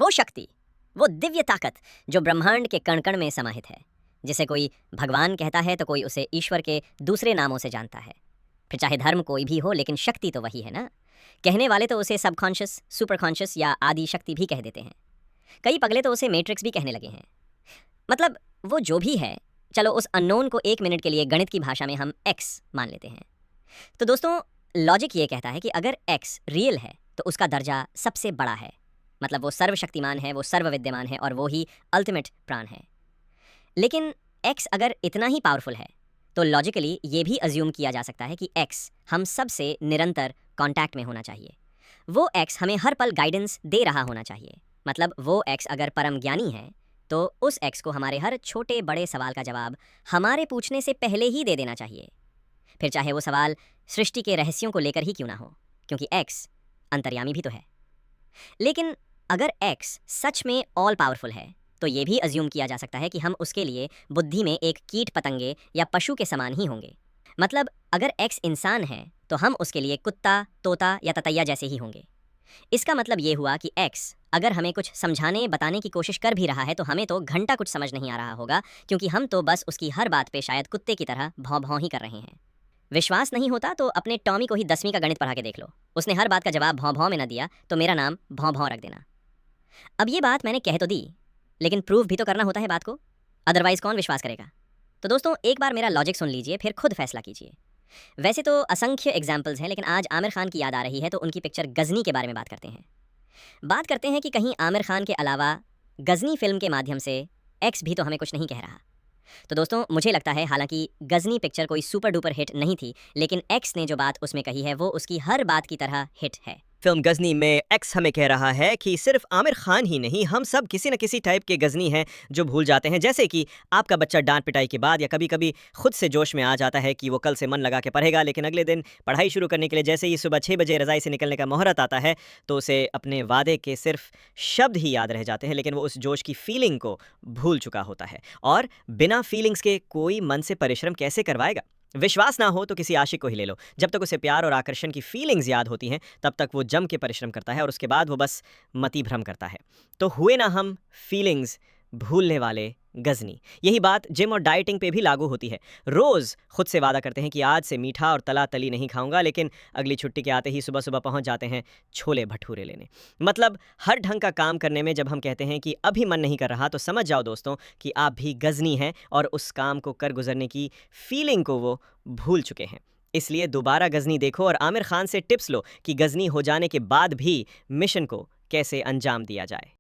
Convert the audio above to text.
वो शक्ति, वो दिव्य ताकत जो ब्रह्मांड के कण-कण में समाहित है, जिसे कोई भगवान कहता है तो कोई उसे ईश्वर के दूसरे नामों से जानता है। फिर चाहे धर्म कोई भी हो, लेकिन शक्ति तो वही है ना। कहने वाले तो उसे सबकॉन्शियस, सुपर कॉन्शियस या आदि शक्ति भी कह देते हैं। कई पगले तो उसे मैट्रिक्स भी कहने लगे हैं। मतलब वो जो भी है, चलो उस अननोन को 1 मिनट के लिए गणित की भाषा में हम एक्स मान लेते हैं। तो दोस्तों, लॉजिक ये कहता है कि अगर एक्स रियल है तो उसका दर्जा सबसे बड़ा है। मतलब वो सर्वशक्तिमान है, वो सर्वविद्यमान है और वो ही अल्टीमेट प्राण है। लेकिन एक्स अगर इतना ही पावरफुल है तो लॉजिकली ये भी अज्यूम किया जा सकता है कि एक्स हम सब से निरंतर कांटेक्ट में होना चाहिए। वो एक्स हमें हर पल गाइडेंस दे रहा होना चाहिए। मतलब वो एक्स अगर परम ज्ञानी है तो उस एक्स को हमारे हर छोटे बड़े सवाल का जवाब हमारे पूछने से पहले ही दे देना चाहिए। फिर चाहे वो सवाल सृष्टि के रहस्यों को लेकर ही क्यों ना हो, क्योंकि एक्स अंतर्यामी भी तो है। लेकिन अगर एक्स सच में ऑल पावरफुल है तो ये भी अज्यूम किया जा सकता है कि हम उसके लिए बुद्धि में एक कीट पतंगे या पशु के समान ही होंगे। मतलब अगर एक्स इंसान है तो हम उसके लिए कुत्ता, तोता या ततैया जैसे ही होंगे। इसका मतलब ये हुआ कि एक्स अगर हमें कुछ समझाने बताने की कोशिश कर भी रहा है तो हमें तो घंटा कुछ समझ नहीं आ रहा होगा, क्योंकि हम तो बस उसकी हर बात पे शायद कुत्ते की तरह भौं भौं ही कर रहे हैं। विश्वास नहीं होता तो अपने टॉमी को ही 10वीं का गणित पढ़ा के देख लो। उसने हर बात का जवाब भौं भौं में न दिया तो मेरा नाम भौं भौं रख देना। अब ये बात मैंने कह तो दी, लेकिन प्रूव भी तो करना होता है बात को, अदरवाइज कौन विश्वास करेगा। तो दोस्तों, एक बार मेरा लॉजिक सुन लीजिए, फिर खुद फैसला कीजिए। वैसे तो असंख्य एग्जाम्पल्स हैं, लेकिन आज आमिर खान की याद आ रही है तो उनकी पिक्चर गजनी के बारे में बात करते हैं। बात करते हैं कि कहीं आमिर खान के अलावा गजनी फिल्म के माध्यम से एक्स भी तो हमें कुछ नहीं कह रहा। तो दोस्तों, मुझे लगता है हालांकि गजनी पिक्चर कोई सुपर डुपर हिट नहीं थी, लेकिन एक्स ने जो बात उसमें कही है वो उसकी हर बात की तरह हिट है। फिल्म गजनी में एक्स हमें कह रहा है कि सिर्फ आमिर खान ही नहीं, हम सब किसी न किसी टाइप के गजनी हैं जो भूल जाते हैं। जैसे कि आपका बच्चा डांट पिटाई के बाद या कभी कभी खुद से जोश में आ जाता है कि वो कल से मन लगा के पढ़ेगा, लेकिन अगले दिन पढ़ाई शुरू करने के लिए जैसे ही सुबह 6 बजे रज़ाई से निकलने का मुहूर्त आता है तो उसे अपने वादे के सिर्फ शब्द ही याद रह जाते हैं, लेकिन वो उस जोश की फीलिंग को भूल चुका होता है। और बिना फीलिंग्स के कोई मन से परिश्रम कैसे करवाएगा। विश्वास ना हो तो किसी आशिक को ही ले लो, जब तक उसे प्यार और आकर्षण की फीलिंग्स याद होती हैं तब तक वो जम के परिश्रम करता है और उसके बाद वो बस मति भ्रम करता है। तो हुए ना हम फीलिंग्स भूलने वाले गजनी। यही बात जिम और डाइटिंग पे भी लागू होती है। रोज खुद से वादा करते हैं कि आज से मीठा और तला तली नहीं खाऊंगा, लेकिन अगली छुट्टी के आते ही सुबह सुबह पहुंच जाते हैं छोले भटूरे लेने। मतलब हर ढंग का काम करने में जब हम कहते हैं कि अभी मन नहीं कर रहा तो समझ जाओ दोस्तों कि आप भी गजनी हैं और उस काम को कर गुजरने की फीलिंग को वो भूल चुके हैं। इसलिए दोबारा गजनी देखो और आमिर खान से टिप्स लो कि गजनी हो जाने के बाद भी मिशन को कैसे अंजाम दिया जाए।